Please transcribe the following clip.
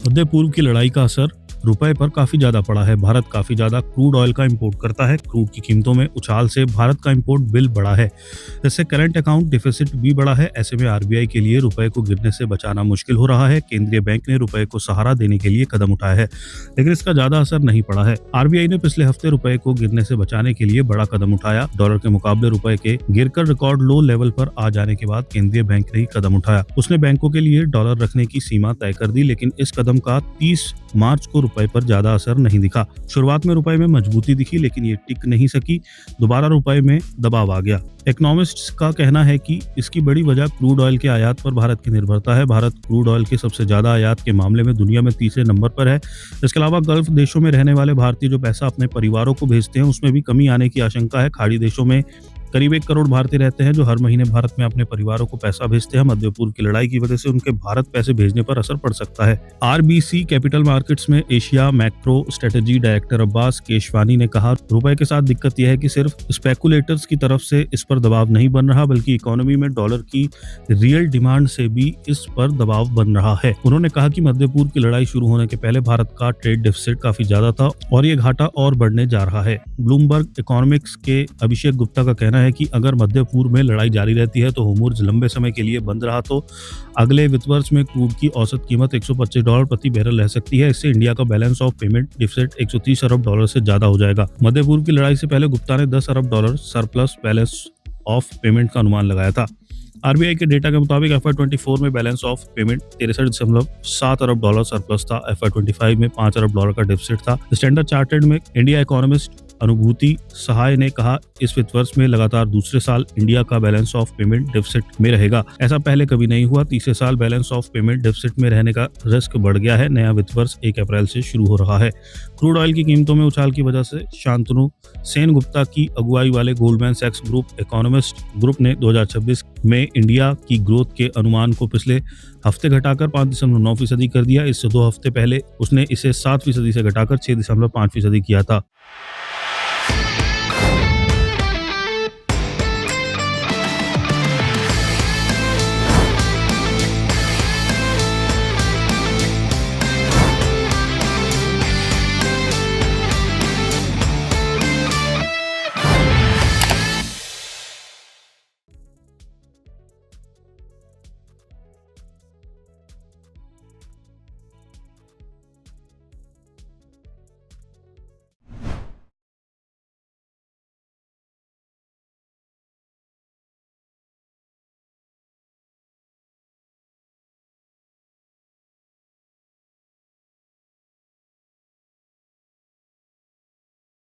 मध्य पूर्व की लड़ाई का असर रुपए पर काफी ज्यादा पड़ा है। भारत काफी ज्यादा क्रूड ऑयल का इंपोर्ट करता है। क्रूड की कीमतों में उछाल से भारत का इंपोर्ट बिल बढ़ा है। इससे करंट अकाउंट डिफिसिट भी बढ़ा है। ऐसे में आरबीआई के लिए रुपए को गिरने से बचाना मुश्किल हो रहा है। केंद्रीय बैंक ने रुपए को सहारा देने के लिए कदम उठाया है, लेकिन इसका ज्यादा असर नहीं पड़ा है। आरबीआई ने पिछले हफ्ते रुपए को गिरने से बचाने के लिए बड़ा कदम उठाया। डॉलर के मुकाबले रुपए के गिरकर रिकॉर्ड लो लेवल पर आ जाने के बाद केंद्रीय बैंक ने ही कदम उठाया। उसने बैंकों के लिए डॉलर रखने की सीमा तय कर दी, लेकिन इस कदम का 30 मार्च को रुपए पर ज्यादा असर नहीं दिखा। शुरुआत में रुपए में मजबूती दिखी, लेकिन ये टिक नहीं सकी। दोबारा रुपए में दबाव आ गया। इकोनॉमिस्ट्स का कहना है कि इसकी बड़ी वजह क्रूड ऑयल के आयात पर भारत की निर्भरता है। भारत क्रूड ऑयल के सबसे ज्यादा आयात के मामले में दुनिया में तीसरे नंबर पर है। इसके अलावा गल्फ देशों में रहने वाले भारतीय जो पैसा अपने परिवारों को भेजते हैं, उसमें भी कमी आने की आशंका है। खाड़ी देशों में करीब 1 करोड़ भारतीय रहते हैं जो हर महीने भारत में अपने परिवारों को पैसा भेजते हैं। मध्य पूर्व की लड़ाई की वजह से उनके भारत पैसे भेजने पर असर पड़ सकता है। आरबीसी कैपिटल मार्केट्स में Asia macro strategy director Abbas Keshvani ने कहा, रुपए के साथ दिक्कत यह है कि सिर्फ स्पेकुलेटर्स की तरफ से इस पर दबाव नहीं बन रहा, बल्कि इकोनॉमी में डॉलर की रियल डिमांड से भी इस पर दबाव बन रहा है। उन्होंने कहा कि मध्य पूर्व की लड़ाई शुरू होने के पहले भारत का ट्रेड डेफिसिट काफी ज्यादा था और ये घाटा और बढ़ने जा रहा है। ब्लूमबर्ग इकोनॉमिक्स के अभिषेक गुप्ता का कहना है कि अगर मध्य पूर्व में लड़ाई जारी रहती है तो होर्मुज़ लंबे समय के लिए बंद रहा तो अगले वित्त वर्ष में क्रूड की औसत कीमत $125 प्रति बैरल रह सकती है। इससे इंडिया का बैलेंस ऑफ पेमेंट डिफिसिट $130 अरब से ज्यादा हो जाएगा। मध्य पूर्व की लड़ाई से पहले गुप्ता ने $10 अरब सरप्लस बैलेंस ऑफ पेमेंट का अनुमान लगाया था। आरबीआई के डेटा के मुताबिक FY24 में balance of payment $63.7 Arab surplus था। FY25 में $5 अरब का डेफिसिट था। स्टैंडर्ड चार्टर्ड में इंडिया इकोनॉमिस्ट अनुभूति सहाय ने कहा, इस वित्त वर्ष में लगातार दूसरे साल इंडिया का बैलेंस ऑफ पेमेंट डेफिसिट में रहेगा। ऐसा पहले कभी नहीं हुआ। तीसरे साल बैलेंस ऑफ पेमेंट डेफिसिट में रहने का रिस्क बढ़ गया है। नया वित्त वर्ष 1 अप्रैल से शुरू हो रहा है। क्रूड ऑयल की कीमतों में उछाल की वजह से शांतनु सेन गुप्ता की अगुवाई वाले गोल्डमैन सैक्स ग्रुप इकोनॉमिस्ट ग्रुप ने 2026 में इंडिया की ग्रोथ के अनुमान को पिछले हफ्ते घटाकर 5.9% कर दिया। इससे 2 हफ्ते पहले उसने इसे 7% से घटाकर 6.5% किया था।